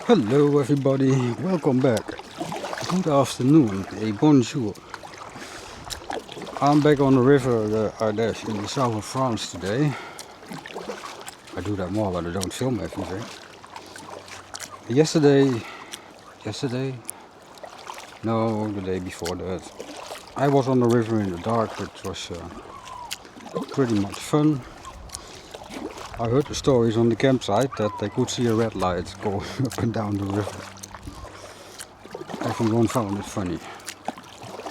Hello everybody, welcome back. Good afternoon, a bonjour. I'm back on the river the Ardèche in the south of France today. I do that more, but I don't film everything. Yesterday, no, the day before that, I was on the river in the dark, which was pretty much fun. I heard the stories on the campsite that they could see a red light going up and down the river. Everyone found it funny.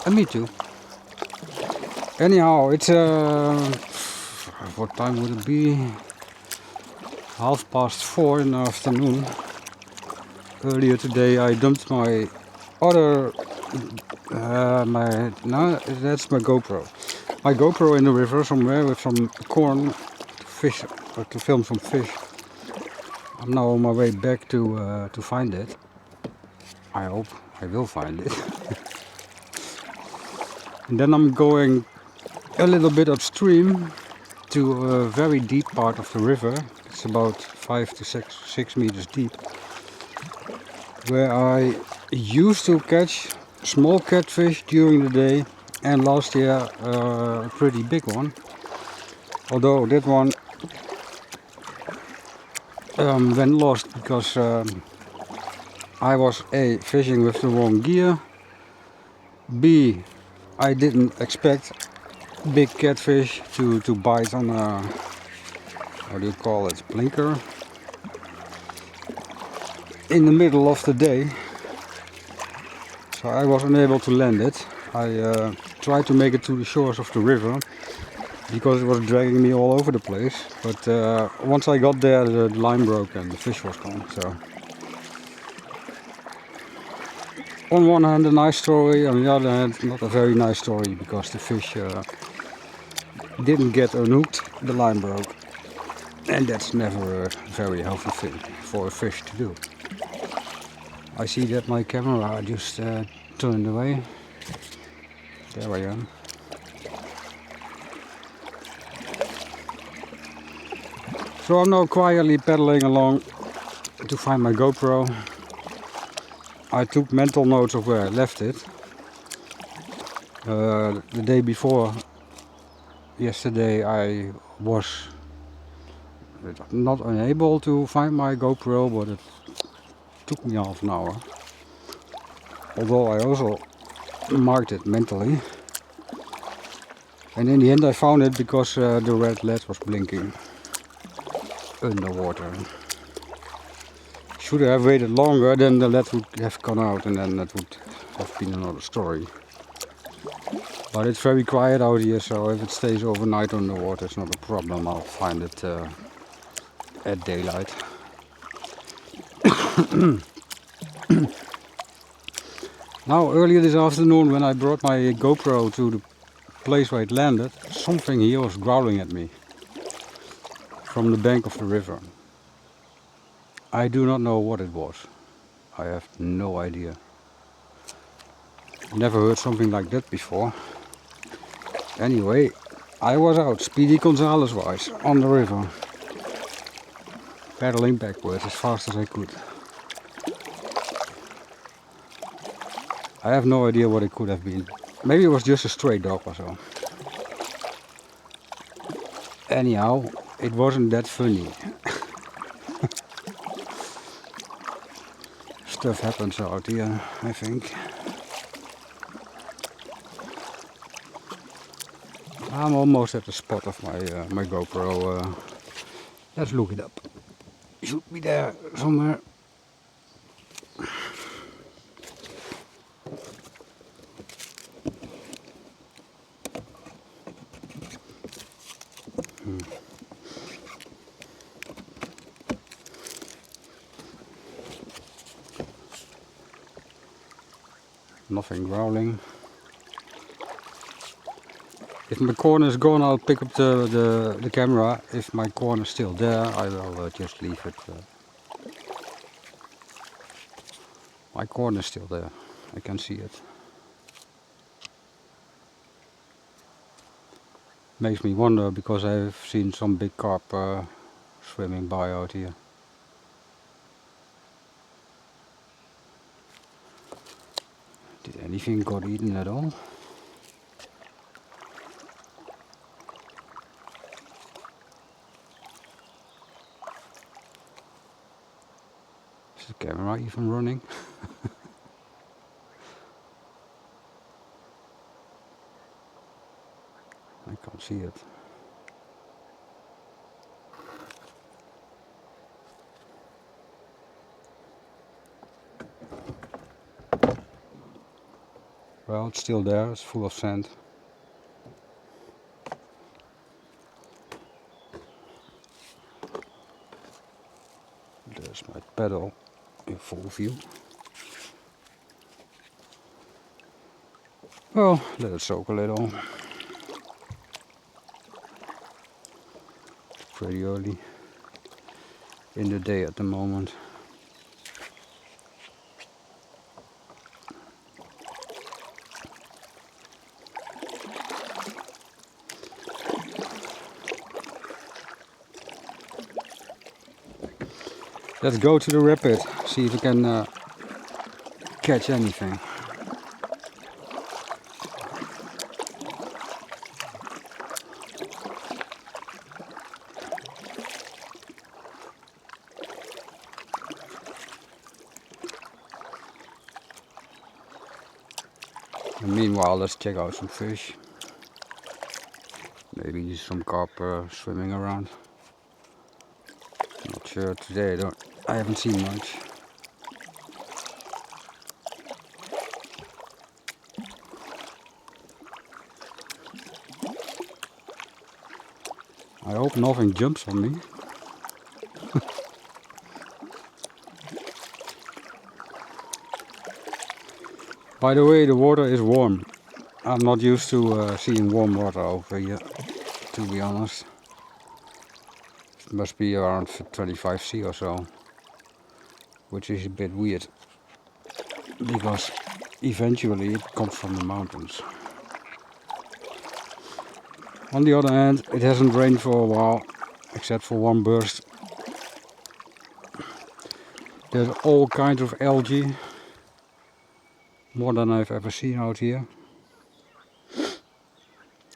And me too. Anyhow, it's what time would it be? 4:30 in the afternoon. Earlier today I dumped my other, that's my GoPro. My GoPro in the river somewhere with some corn to fish, or to film some fish. I'm now on my way back to find it. I hope I will find it. And then I'm going a little bit upstream to a very deep part of the river. It's about 5 to 6 meters deep, where I used to catch small catfish during the day, and last year a pretty big one. Although that one went lost because I was A, fishing with the wrong gear, B, I didn't expect big catfish to bite on a, how do you call it, blinker, in the middle of the day. So I was unable to land it. I tried to make it to the shores of the river because it was dragging me all over the place. But once I got there, the line broke and the fish was gone. So on one hand a nice story, on the other hand not a very nice story, because the fish didn't get unhooked, the line broke. And that's never a very healthy thing for a fish to do. I see that my camera just turned away. There I am. So I'm now quietly pedaling along to find my GoPro. I took mental notes of where I left it. The day before, yesterday, I was not unable to find my GoPro, but it took me half an hour. Although I also marked it mentally. And in the end I found it because the red LED was blinking underwater. Should I have waited longer, then the LED would have gone out, and then that would have been another story. But it's very quiet out here, so if it stays overnight underwater, it's not a problem. I'll find it at daylight. Now, earlier this afternoon, when I brought my GoPro to the place where it landed, something here was growling at me from the bank of the river. I do not know what it was. I have no idea. Never heard something like that before. Anyway, I was out, Speedy Gonzales wise, on the river, paddling backwards as fast as I could. I have no idea what it could have been. Maybe it was just a stray dog or so. Anyhow, it wasn't that funny. Stuff happens out here, I think. I'm almost at the spot of my GoPro. Let's look it up. It should be there somewhere. Nothing growling. If my corner is gone, I'll pick up the camera. If my corner is still there, I will just leave it. My corner is still there. I can see it. Makes me wonder, because I've seen some big carp swimming by out here. Did anything got eaten at all? Is the camera even running? I can't see it. Well, it's still there, it's full of sand. There's my pedal in full view. Well, let it soak a little. It's pretty early in the day at the moment. Let's go to the rapid, see if we can catch anything. And meanwhile, let's check out some fish. Maybe some carp swimming around. Not sure today. I haven't seen much. I hope nothing jumps on me. By the way, the water is warm. I'm not used to seeing warm water over here, to be honest. It must be around 25 C or so, which is a bit weird, because eventually it comes from the mountains. On the other hand, it hasn't rained for a while, except for one burst. There's all kinds of algae, more than I've ever seen out here.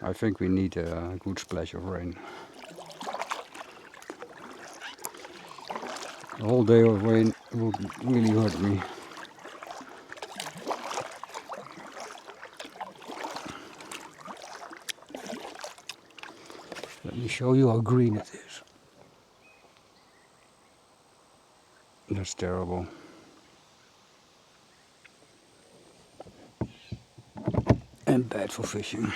I think we need a good splash of rain. The whole day of rain would really hurt me. Let me show you how green it is. That's terrible. And bad for fishing.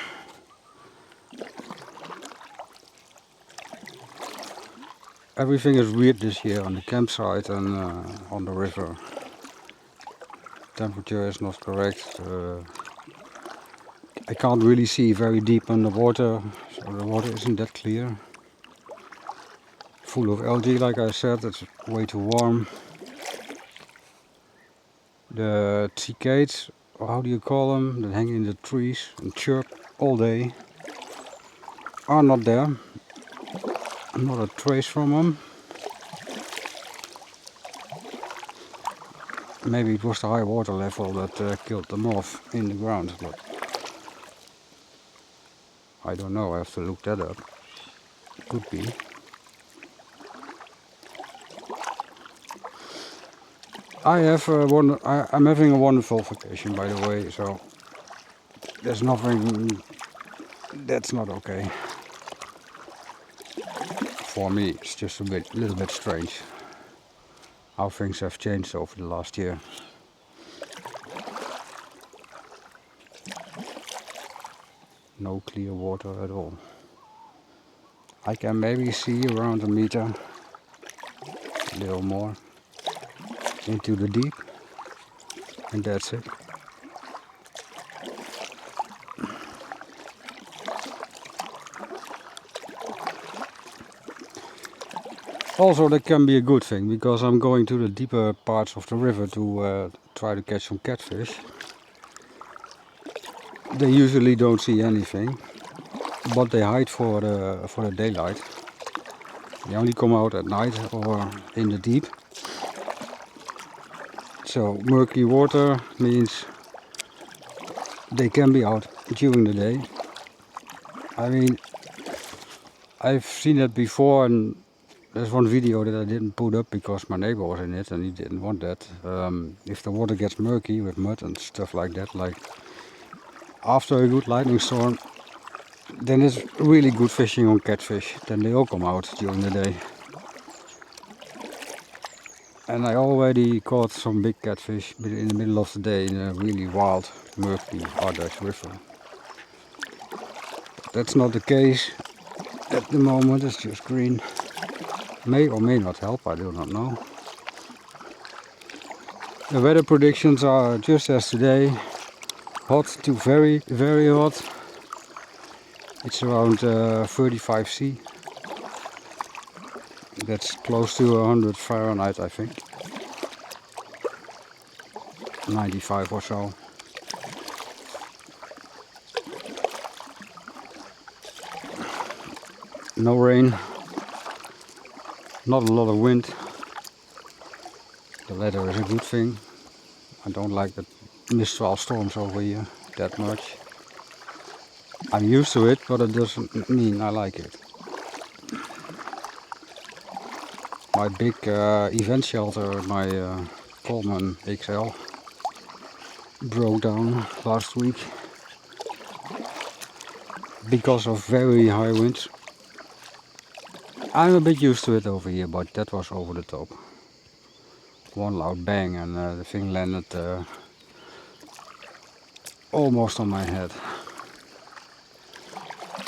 Everything is weird this year on the campsite and on the river. Temperature is not correct. I can't really see very deep underwater, so the water isn't that clear. Full of algae, like I said, it's way too warm. The cicadas, or how do you call them, that hang in the trees and chirp all day, are not there. Not a trace from them. Maybe it was the high water level that killed them off in the ground, but I don't know, I have to look that up. Could be. I'm having a wonderful vacation, by the way, so there's nothing that's not okay. For me, it's just a little bit strange how things have changed over the last year. No clear water at all. I can maybe see around a meter, a little more, into the deep, and that's it. Also, that can be a good thing, because I'm going to the deeper parts of the river to try to catch some catfish. They usually don't see anything, but they hide for the daylight. They only come out at night or in the deep. So murky water means they can be out during the day. I mean, I've seen it before, and there's one video that I didn't put up because my neighbor was in it and he didn't want that. If the water gets murky with mud and stuff like that, like after a good lightning storm, then it's really good fishing on catfish. Then they all come out during the day. And I already caught some big catfish in the middle of the day in a really wild, murky Ardèche river. That's not the case at the moment, it's just green. May or may not help, I do not know. The weather predictions are just as today, hot to very, very hot. It's around 35 C. That's close to 100 Fahrenheit, I think. 95 or so. No rain, not a lot of wind. The latter is a good thing. I don't like the Mistral storms over here that much. I'm used to it, but it doesn't mean I like it. My big event shelter, my Coleman XL, broke down last week because of very high winds. I'm a bit used to it over here, but that was over the top. One loud bang and the thing landed almost on my head.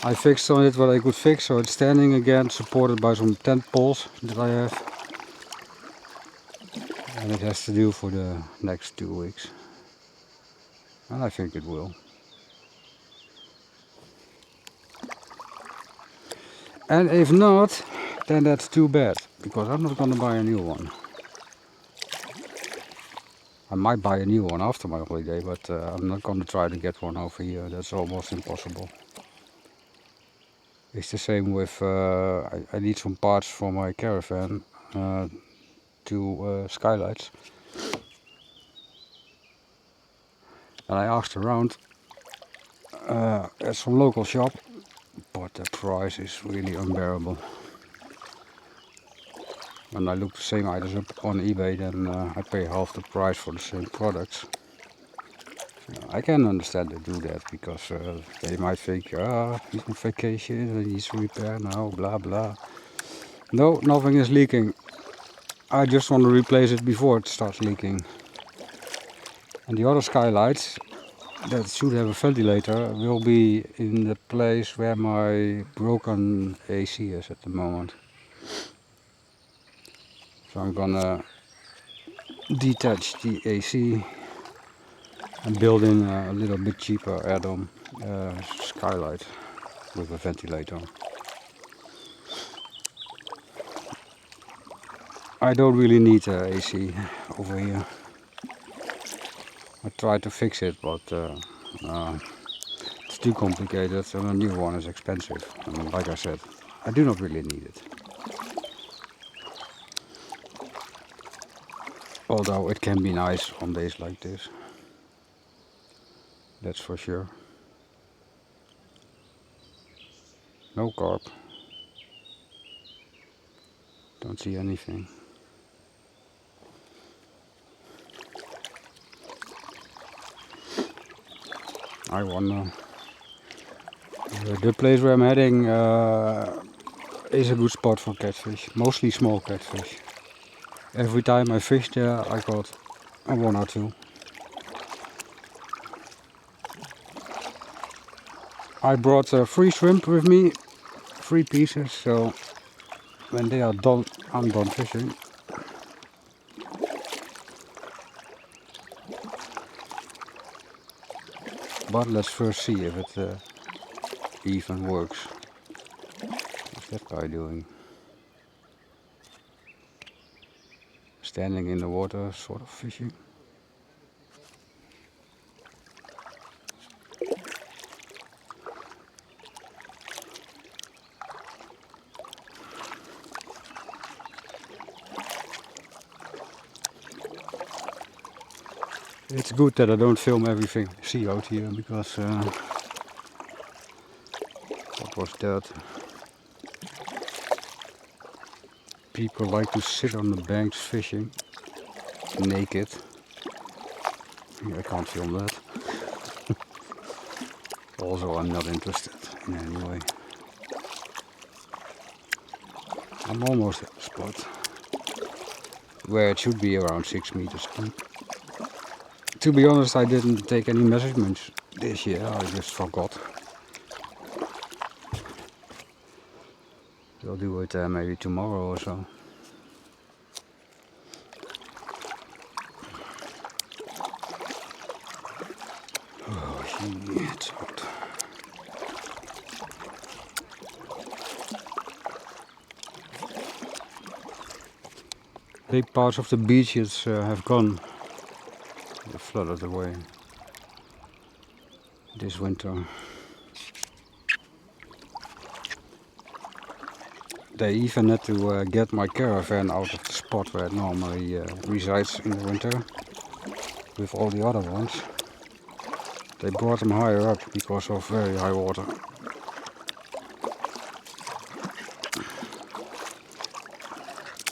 I fixed on it what I could fix, so it's standing again, supported by some tent poles that I have. And it has to do for the next 2 weeks. And I think it will. And if not, then that's too bad, because I'm not gonna buy a new one. I might buy a new one after my holiday, but I'm not gonna try to get one over here, that's almost impossible. It's the same with, I need some parts for my caravan, 2 skylights. And I asked around at some local shop, but the price is really unbearable. When I look the same items up on eBay, then I pay half the price for the same products. I can understand they do that, because they might think, he's on vacation, he needs to repair now, blah blah. No, nothing is leaking. I just want to replace it before it starts leaking. And the other skylights that should have a ventilator will be in the place where my broken AC is at the moment. So I'm gonna detach the AC and build in a little bit cheaper add-on skylight with a ventilator. I don't really need AC over here. I tried to fix it, but it's too complicated and a new one is expensive. And like I said, I do not really need it. Although it can be nice on days like this. That's for sure. No carp. Don't see anything. I wonder. The place where I'm heading is a good spot for catfish. Mostly small catfish. Every time I fished there, I got 1 or 2. I brought 3 shrimp with me, 3 pieces, so when they are done, I'm done fishing. But let's first see if it even works. What's that guy doing? Standing in the water, sort of fishing. It's good that I don't film everything see out here because what was that? People like to sit on the banks fishing naked. I can't film that. Also, I'm not interested in any way. I'm almost at the spot where it should be around 6 meters deep. To be honest, I didn't take any measurements this year, I just forgot. I'll do it maybe tomorrow or so. Oh, gee, it's hot. Big parts of the beaches have gone. They flooded away this winter. They even had to get my caravan out of the spot where it normally resides in the winter with all the other ones. They brought them higher up because of very high water.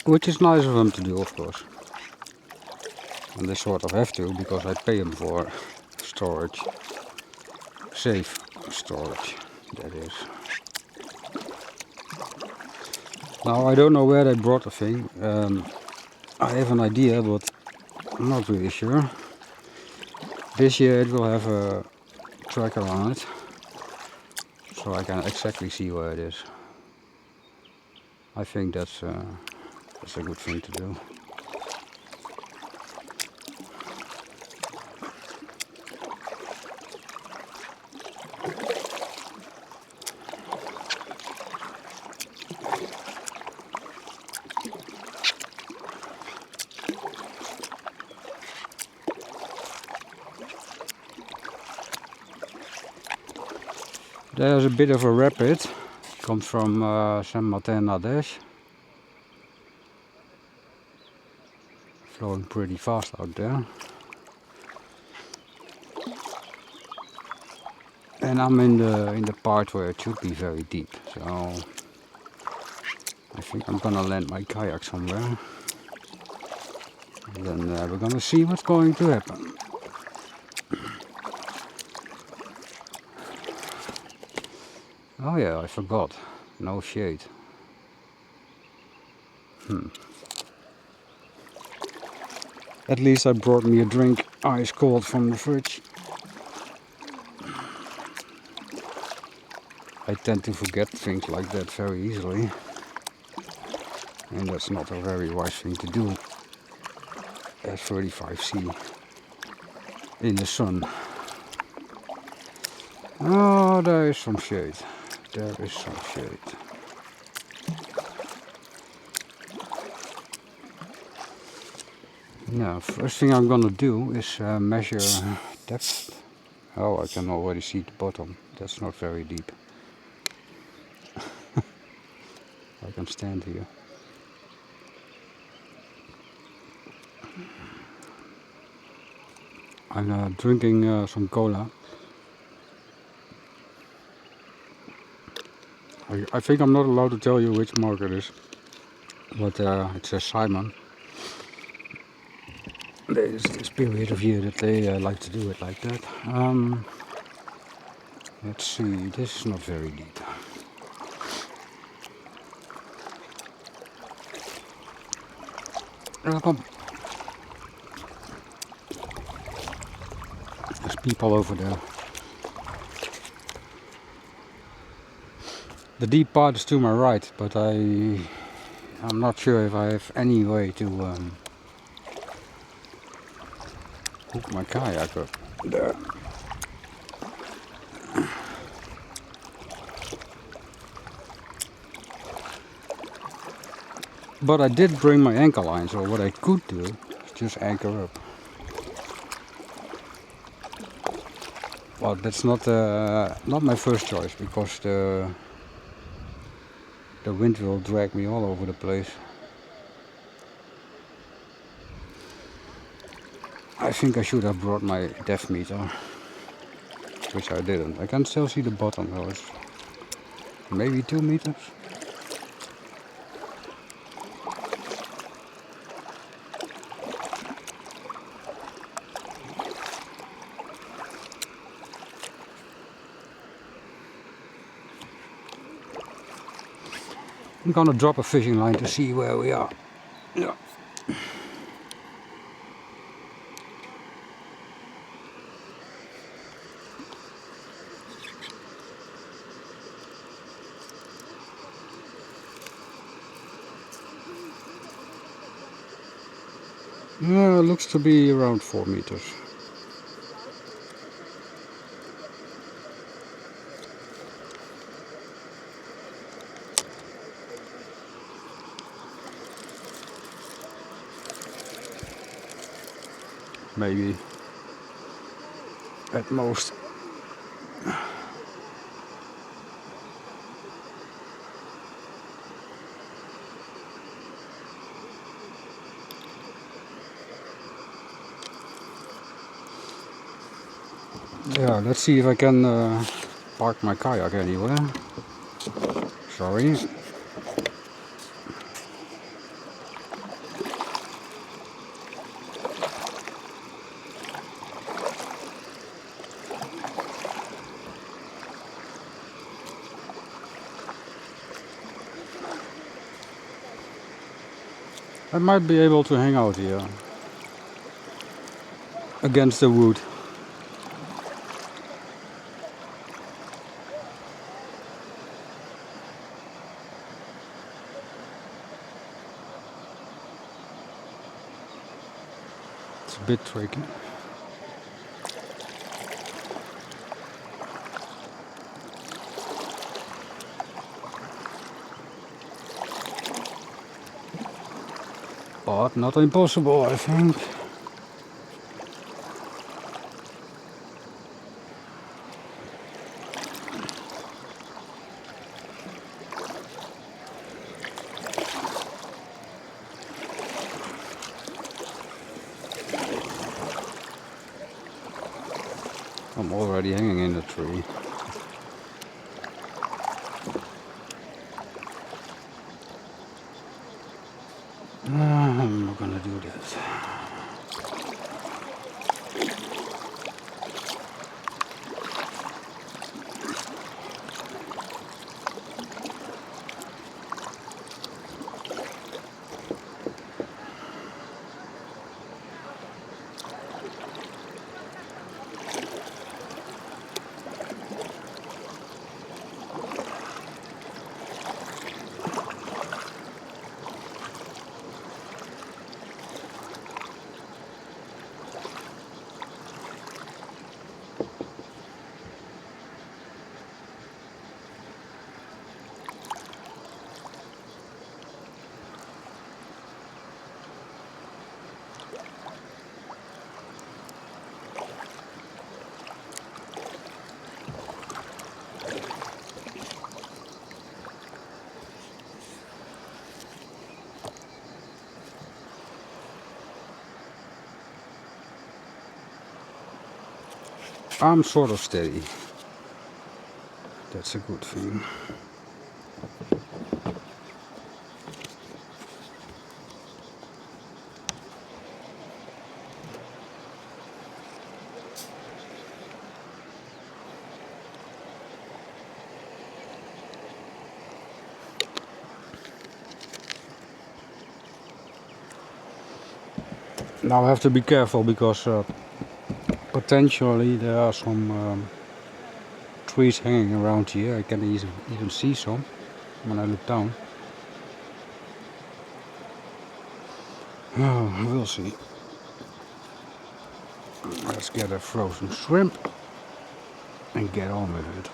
Which is nice of them to do, of course. And they sort of have to because I pay them for storage. Safe storage, that is. Now I don't know where they brought the thing. I have an idea, but I'm not really sure. This year it will have a tracker on it, so I can exactly see where it is. I think that's a good thing to do. There's a bit of a rapid, comes from Saint-Martin-d'Ardèche. Flowing pretty fast out there. And I'm in the part where it should be very deep, so I think I'm gonna land my kayak somewhere. And then we're gonna see what's going to happen. Oh yeah, I forgot. No shade. At least I brought me a drink ice cold from the fridge. I tend to forget things like that very easily. And that's not a very wise thing to do at 35°C in the sun. Oh, there is some shade. There is some shade. Now, first thing I'm gonna do is measure depth. Oh, I can already see the bottom. That's not very deep. I can stand here. I'm drinking some cola. I think I'm not allowed to tell you which mark it is, but it says Simon. There's this period of year that they like to do it like that. Let's see, this is not very deep. Come. There's people over there. The deep part is to my right, but I'm not sure if I have any way to hook my kayak up there. But I did bring my anchor line, so what I could do is just anchor up. Well, that's not my first choice because the wind will drag me all over the place. I think I should have brought my depth meter, which I didn't. I can still see the bottom though. It's maybe 2 meters. I'm gonna drop a fishing line to see where we are. Yeah. Yeah, looks to be around 4 meters. Maybe at most. Yeah, let's see if I can park my kayak anywhere. Sorry. I might be able to hang out here against the wood. It's a bit tricky. But not impossible, I think. I'm already hanging in the tree. I'm not gonna do that. I'm sort of steady. That's a good thing. Now I have to be careful because potentially there are some trees hanging around here. I can even see some when I look down. Oh, we'll see. Let's get a frozen shrimp and get on with it.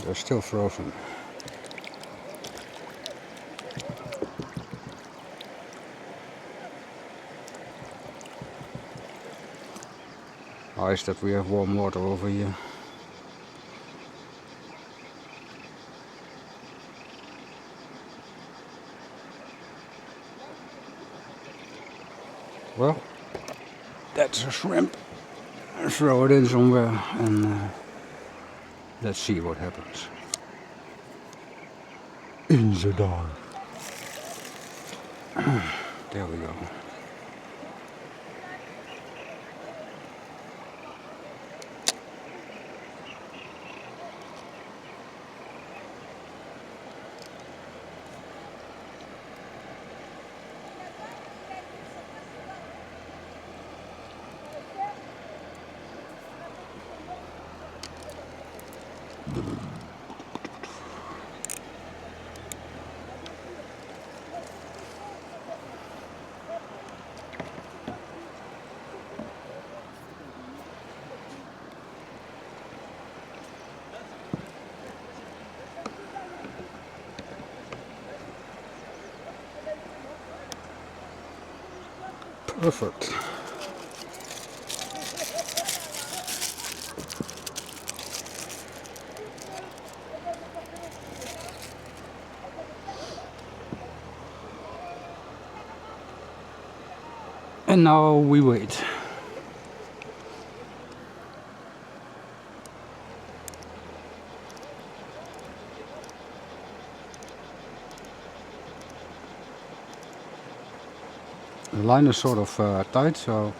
They're still frozen. Nice that we have warm water over here. Well, that's a shrimp. Throw it in somewhere and let's see what happens. In the dark. There we go. Perfect. And now we wait. The line is sort of tight, so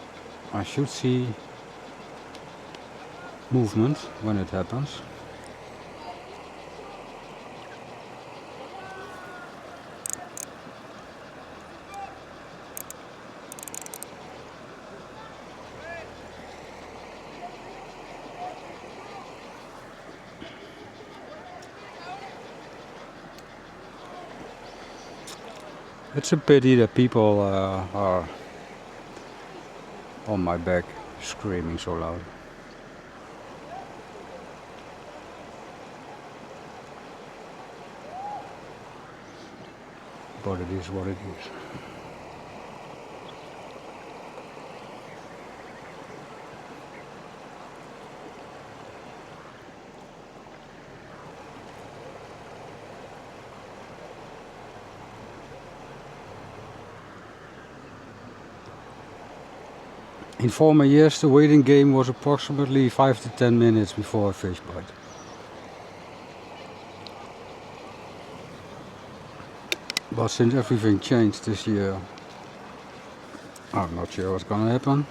I should see movement when it happens. It's a pity that people are on my back screaming so loud. But it is what it is. In former years, the waiting game was approximately 5 to 10 minutes before a fish bite. But since everything changed this year, I'm not sure what's gonna happen.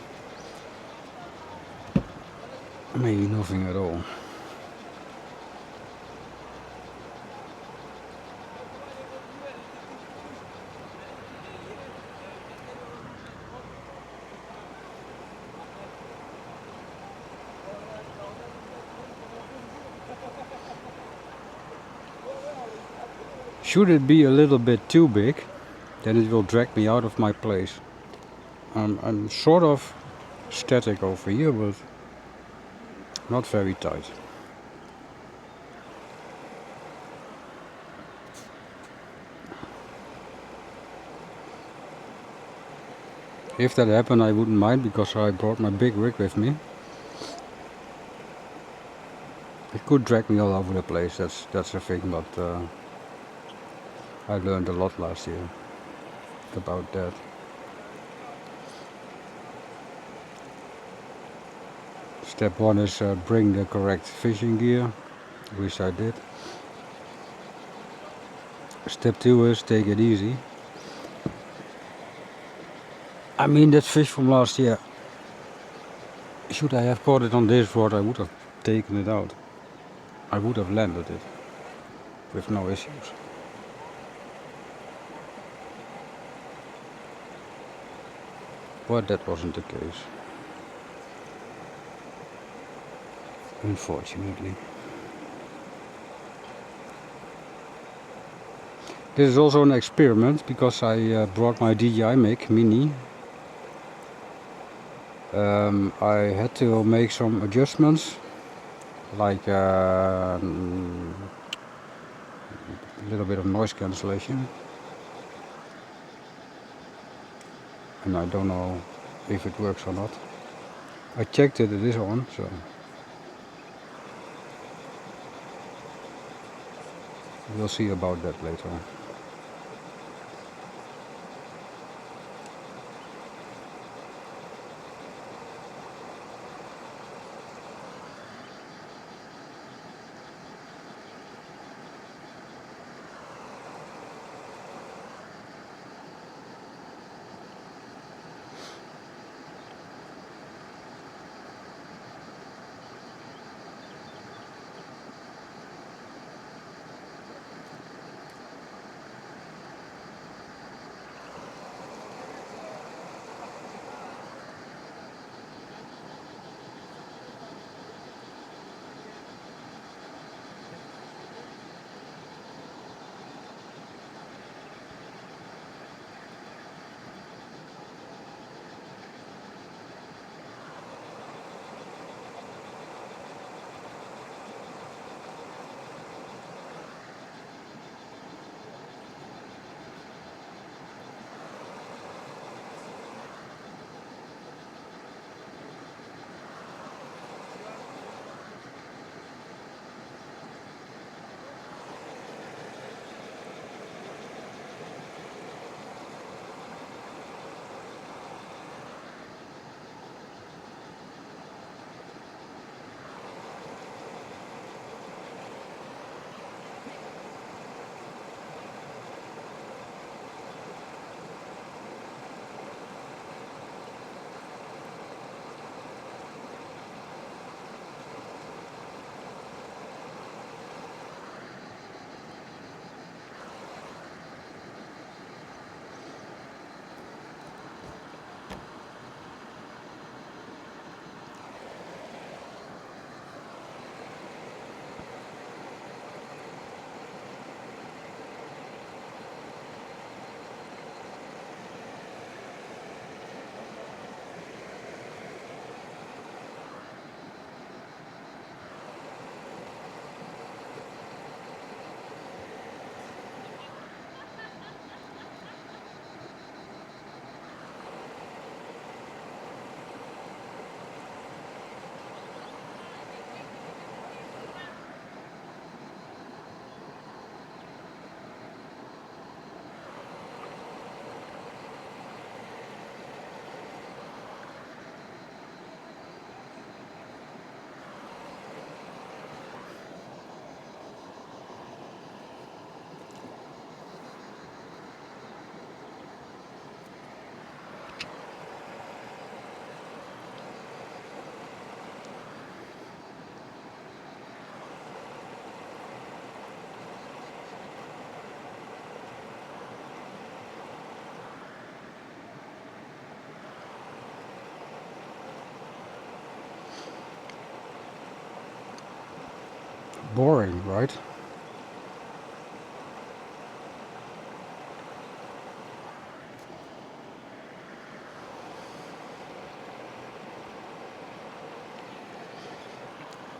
Maybe nothing at all. Should it be a little bit too big, then it will drag me out of my place. I'm sort of static over here, but not very tight. If that happened, I wouldn't mind because I brought my big rig with me. It could drag me all over the place, that's the thing, but I learned a lot last year about that. Step 1 is bring the correct fishing gear, which I did. Step 2 is take it easy. I mean, that fish from last year, should I have caught it on this rod, I would have taken it out. I would have landed it with no issues. But that wasn't the case, unfortunately. This is also an experiment because I brought my DJI Mic Mini. I had to make some adjustments, like a little bit of noise cancellation. And I don't know if it works or not. I checked it, it is on, so we'll see about that later on. Boring, right?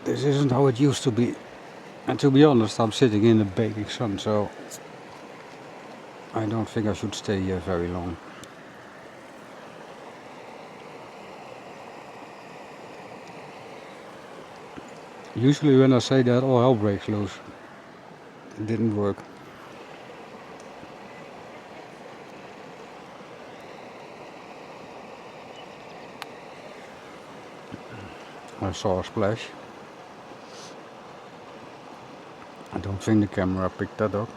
This isn't how it used to be. And to be honest, I'm sitting in the baking sun, so I don't think I should stay here very long. Usually when I say that, all hell breaks loose. It didn't work. I saw a splash. I don't think the camera picked that up.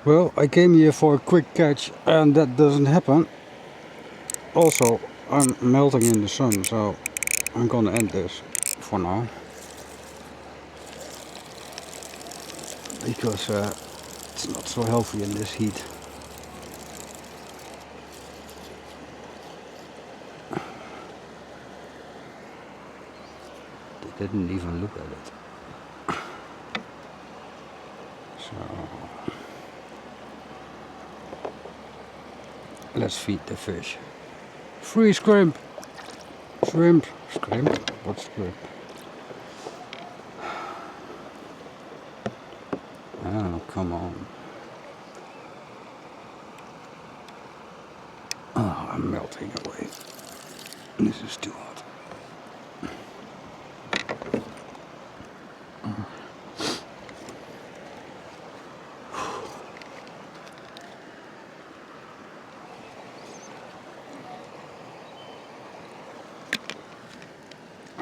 Well, I came here for a quick catch and that doesn't happen. Also, I'm melting in the sun, so I'm gonna end this for now. Because it's not so healthy in this heat. They didn't even look at it. So let's feed the fish. Free shrimp! Shrimp! Shrimp? What's shrimp? Oh, come on. Oh, I'm melting away. This is too hot.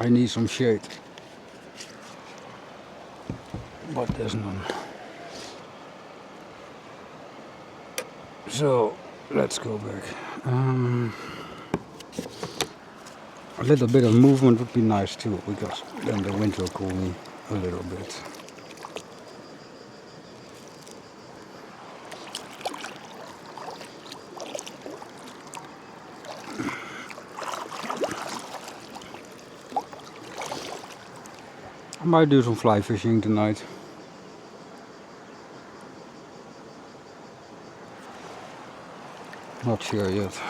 I need some shade. But there's none. So, let's go back. A little bit of movement would be nice too, because then the wind will cool me a little bit. I might do some fly fishing tonight. Not sure yet.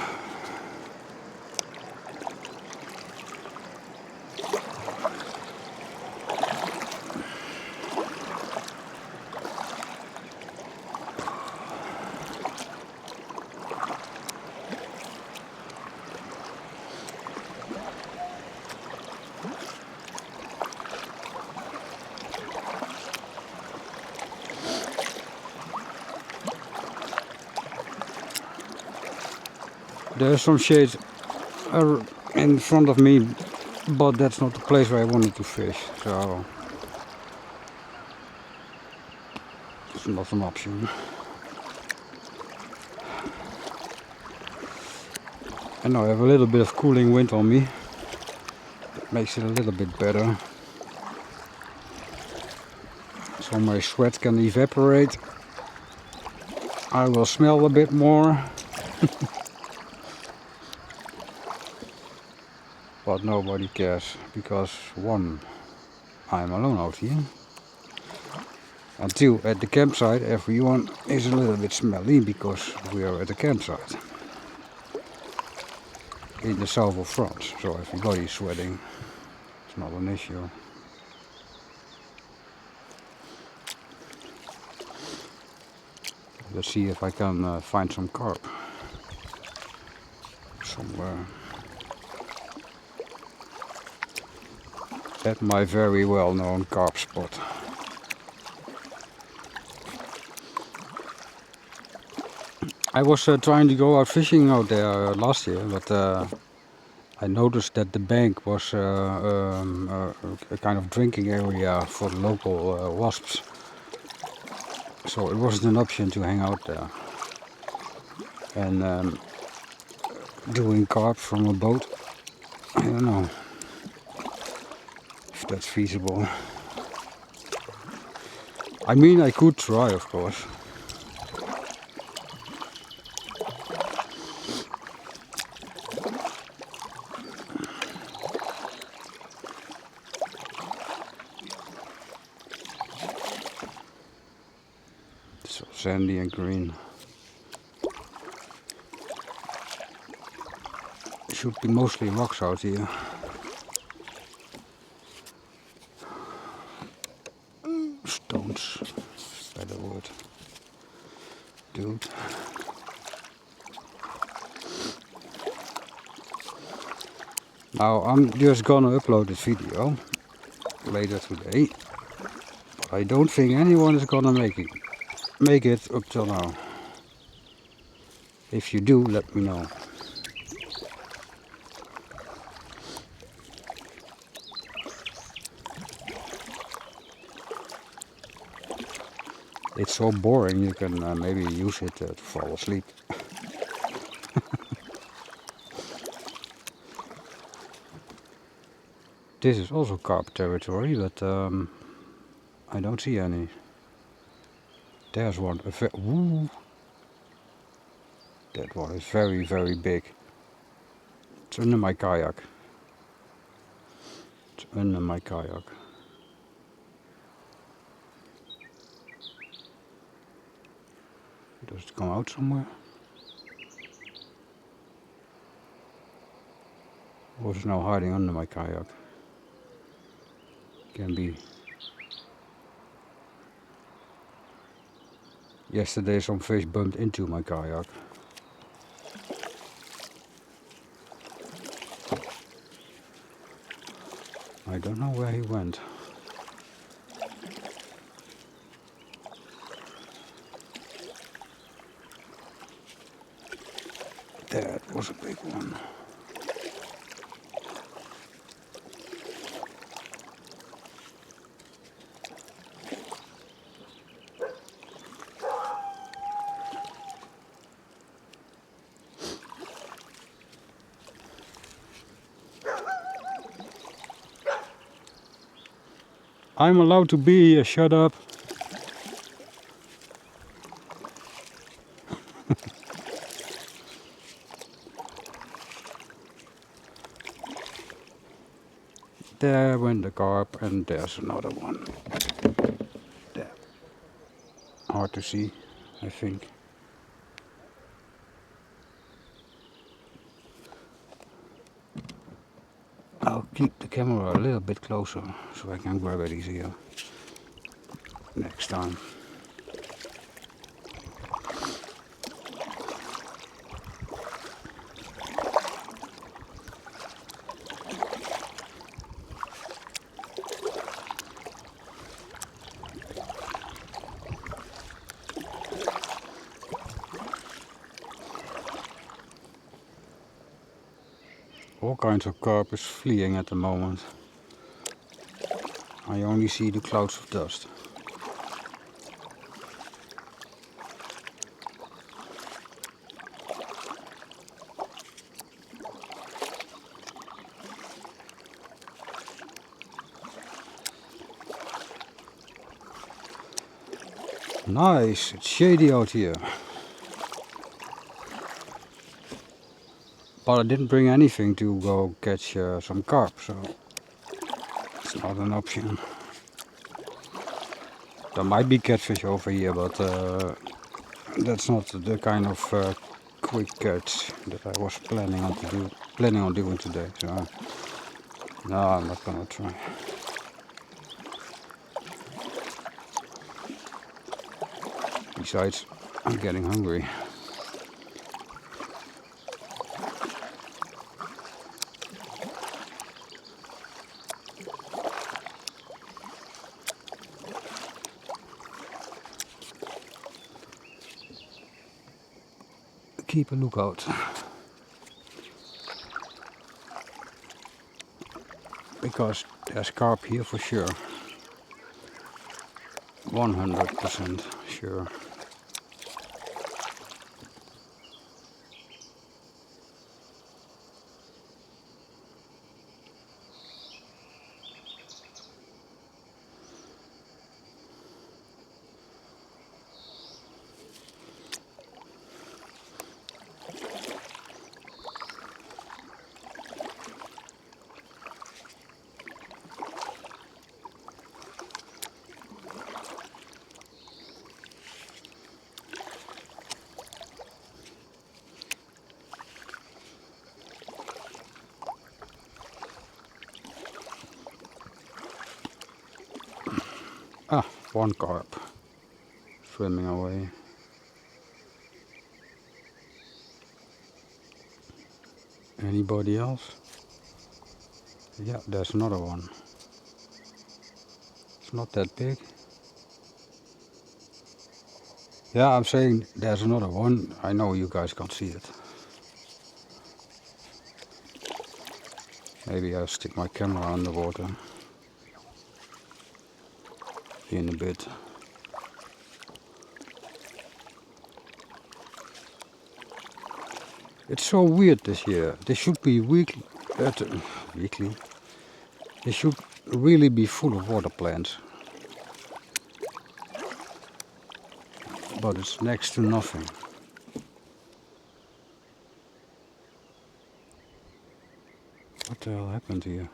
There's some shade in front of me, but that's not the place where I wanted to fish, so it's not an option. And now I have a little bit of cooling wind on me. That makes it a little bit better. So my sweat can evaporate. I will smell a bit more. But nobody cares, because one, I'm alone out here. And two, at the campsite everyone is a little bit smelly because we are at the campsite. In the south of France, so everybody's sweating. It's not an issue. Let's see if I can find some carp somewhere. At my very well known carp spot. I was trying to go out fishing out there last year, but I noticed that the bank was a kind of drinking area for the local wasps. So it wasn't an option to hang out there. And doing carp from a boat, I don't know if that's feasible. I mean, I could try, of course. So sandy and green. Should be mostly rocks out here. Stones, is a better word. Dude. Now I'm just gonna upload this video later today. But I don't think anyone is gonna make it up till now. If you do, let me know. It's so boring, you can maybe use it to fall asleep. This is also carp territory, but I don't see any. There's one. Ooh, that one is very, very big. It's under my kayak. It's under my kayak. Does it come out somewhere? Or is it now hiding under my kayak? Can be. Yesterday some fish bumped into my kayak. I don't know where he went. That was a big one. I'm allowed to be here, shut up. There went the carp, and there's another one. There. Hard to see, I think. I'll keep the camera a little bit closer so I can grab it easier next time. All kinds of carp is fleeing at the moment. I only see the clouds of dust. Nice, it's shady out here. But I didn't bring anything to go catch some carp, so it's not an option. There might be catfish over here, but that's not the kind of quick catch that I was planning on doing today. So no, I'm not gonna try. Besides, I'm getting hungry. Keep a lookout. Because there's carp here for sure. 100% sure. Ah, one carp swimming away. Anybody else? Yeah, there's another one. It's not that big. Yeah, I'm saying there's another one. I know you guys can't see it. Maybe I'll stick my camera underwater in a bit. It's so weird this year. They should be weekly. Weekly. They should really be full of water plants. But it's next to nothing. What the hell happened here?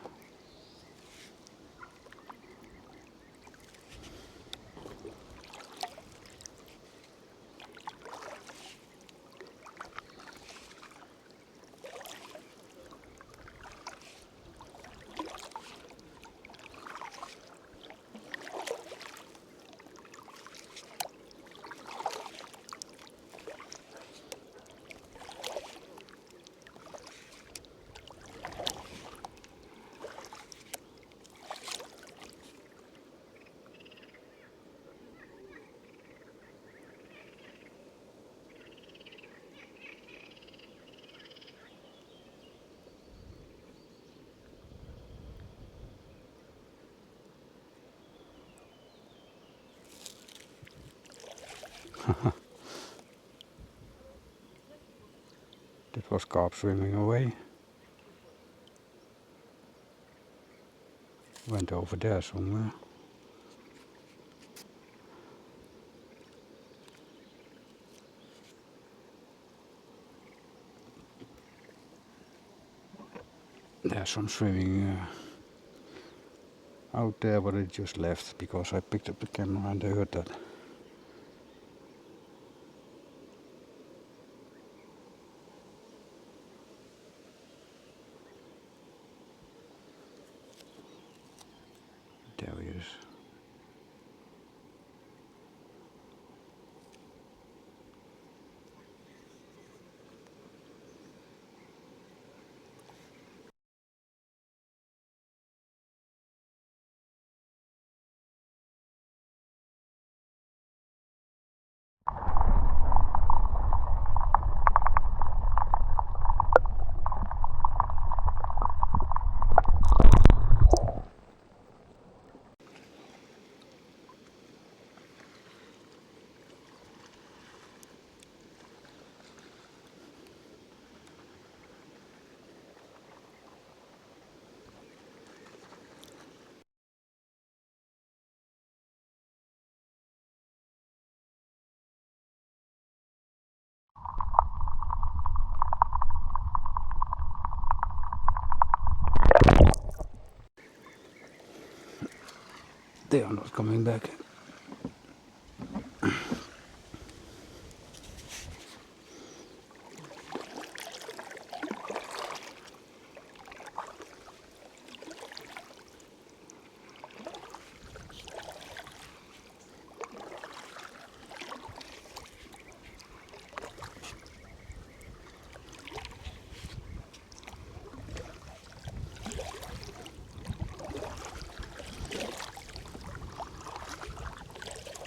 That was carp swimming away. Went over there somewhere. There's some swimming out there, but it just left because I picked up the camera and I heard that. There he is. They are not coming back.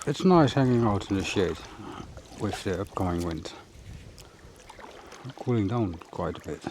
It's nice hanging out in the shade with the upcoming wind. Cooling down quite a bit.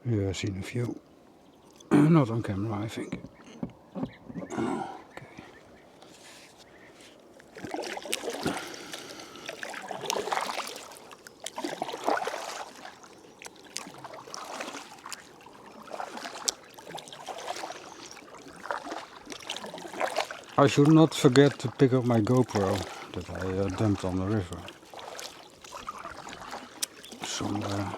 Yeah, I've seen a few. Not on camera, I think. Okay. I should not forget to pick up my GoPro that I dumped on the river somewhere.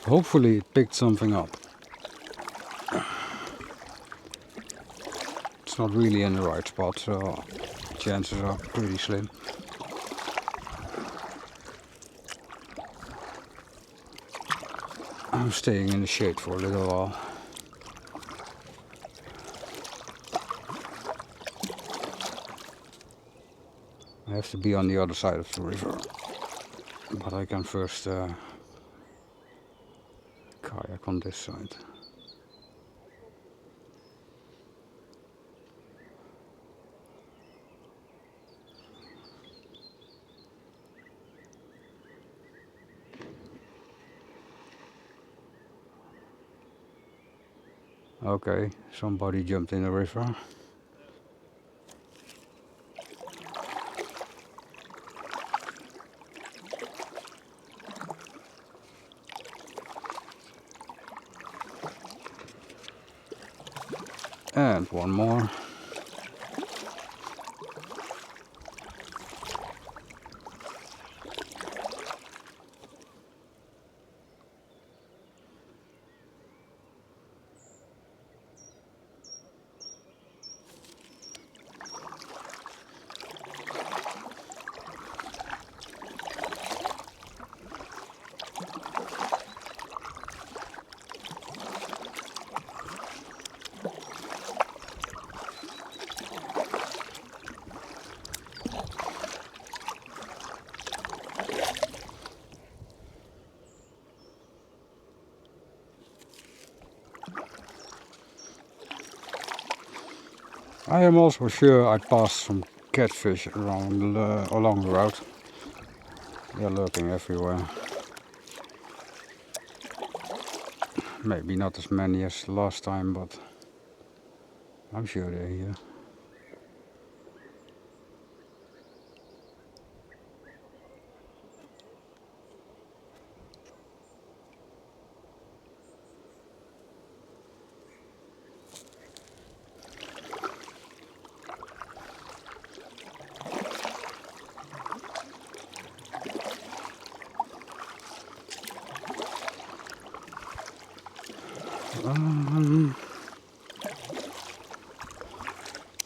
Hopefully it picked something up. It's not really in the right spot, so chances are pretty slim. I'm staying in the shade for a little while. I have to be on the other side of the river, but I can first kayak on this side. Okay, somebody jumped in the river. And one more. I am also sure I passed some catfish along the road. They're lurking everywhere. Maybe not as many as last time, but I'm sure they're here.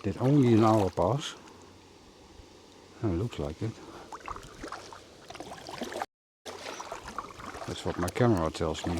Did only an hour pass? Oh, looks like it. That's what my camera tells me.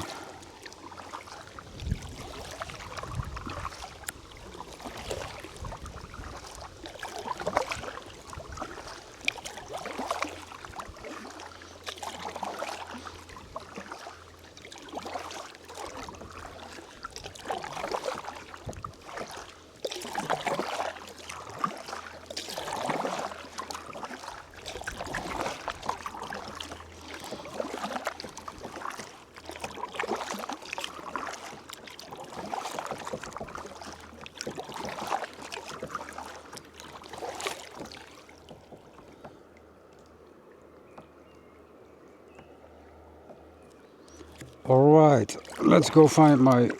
Alright, let's go find my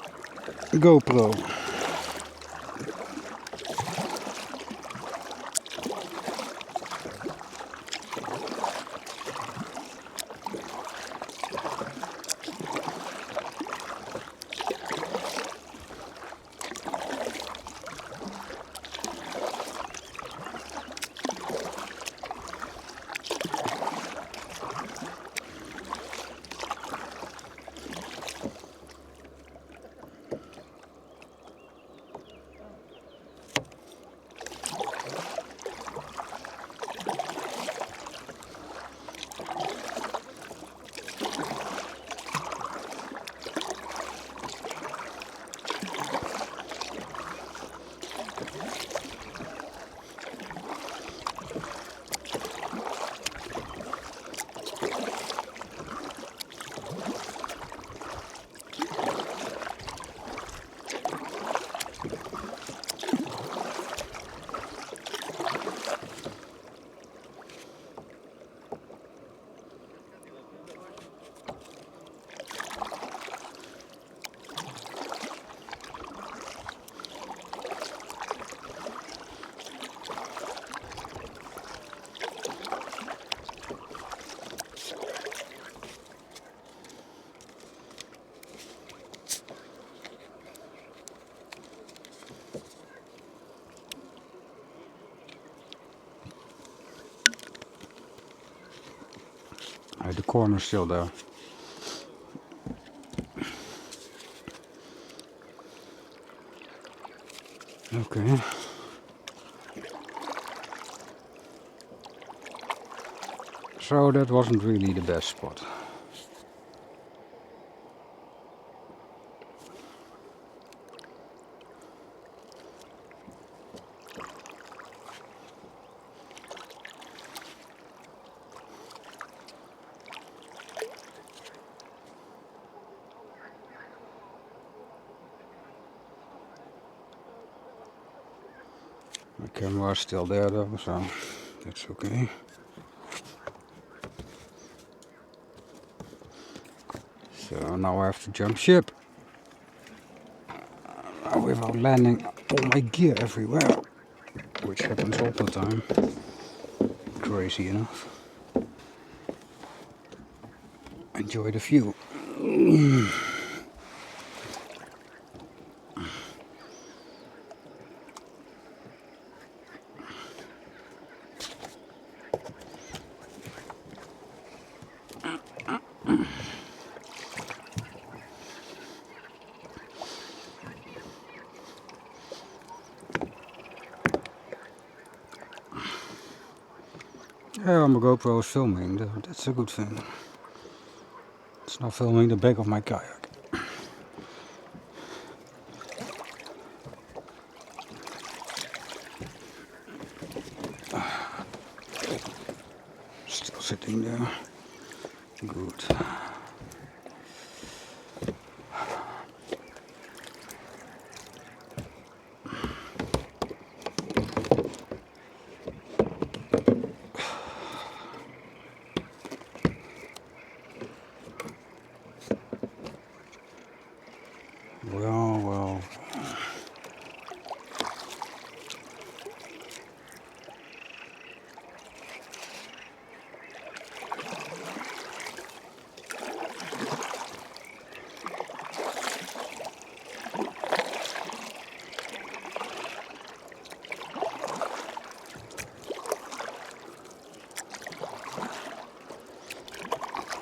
GoPro. The corner's still there. Okay. So that wasn't really the best spot. The camera is still there though, so that's okay. So now I have to jump ship without landing all my gear everywhere, which happens all the time. Crazy enough. Enjoy the view. Yeah, my GoPro is filming, that's a good thing. It's not filming the back of my kayak. Still sitting there. Good. Well.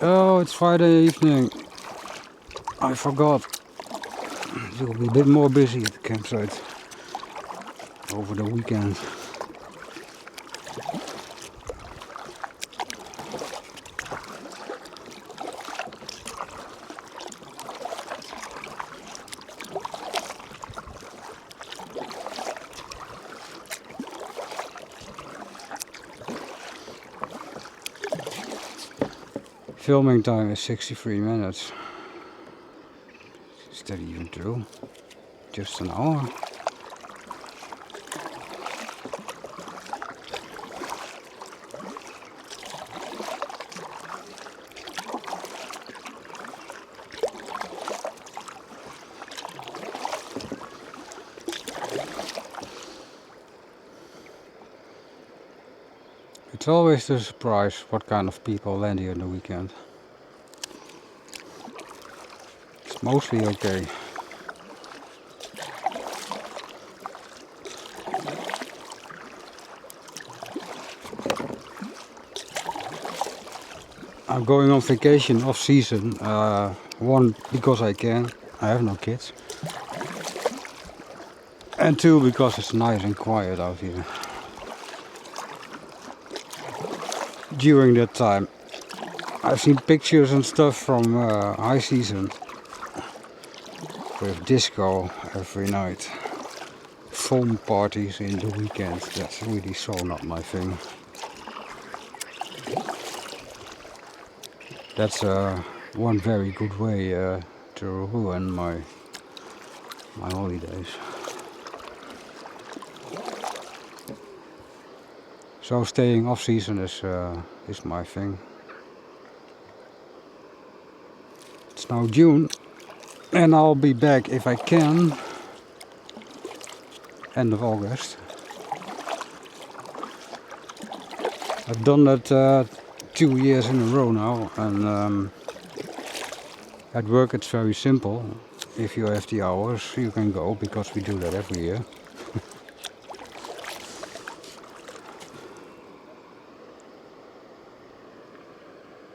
Oh, it's Friday evening. I forgot. You'll be a bit more busy at the campsite over the weekend. Filming time is 63 minutes. Is that even true? Just an hour? It's always a surprise what kind of people land here on the weekend. It's mostly okay. I'm going on vacation off season. One, because I can. I have no kids. And two, because it's nice and quiet out here. During that time, I've seen pictures and stuff from high season with disco every night, foam parties in the weekend. That's really so not my thing. That's one very good way to ruin my holidays. So staying off season is my thing. It's now June, and I'll be back if I can. End of August. I've done that 2 years in a row now, and at work it's very simple. If you have the hours, you can go, because we do that every year.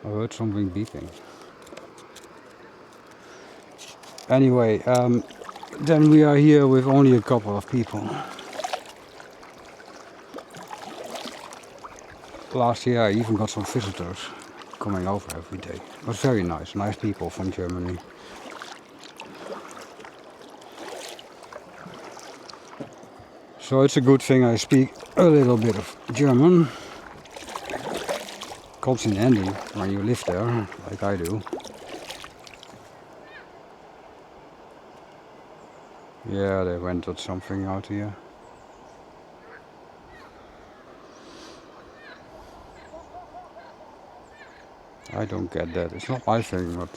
I heard something beeping. Anyway, then we are here with only a couple of people. Last year I even got some visitors coming over every day. It was very nice people from Germany. So it's a good thing I speak a little bit of German. Comes in handy when you live there, like I do. Yeah, they rented something out here. I don't get that. It's not my thing, but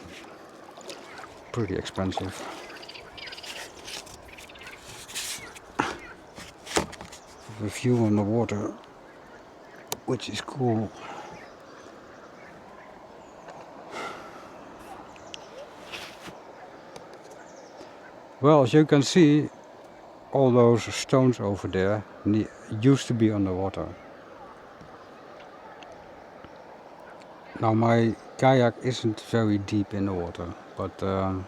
pretty expensive. The view on the water, which is cool. Well, as you can see, all those stones over there used to be underwater. Now my kayak isn't very deep in the water, but I'm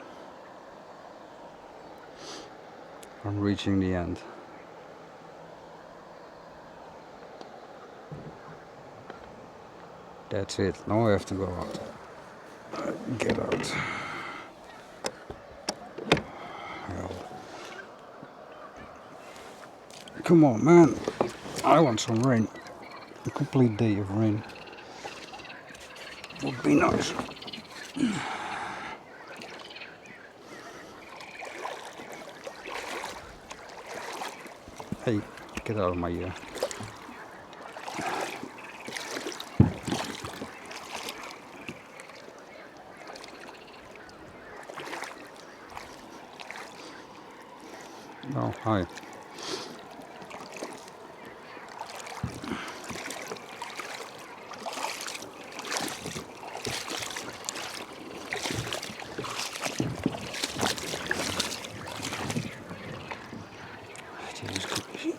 reaching the end. That's it, now I have to go out. Get out. Hell. Come on, man. I want some rain. A complete day of rain would be nice. Hey, get out of my ear. Oh, hi. Jesus Christ.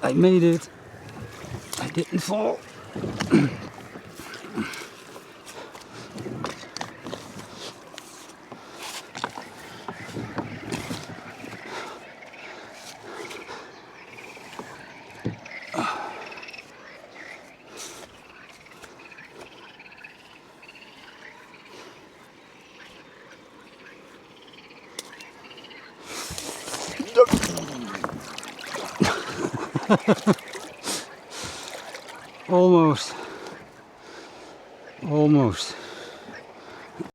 I made it. I didn't fall. Almost. Almost.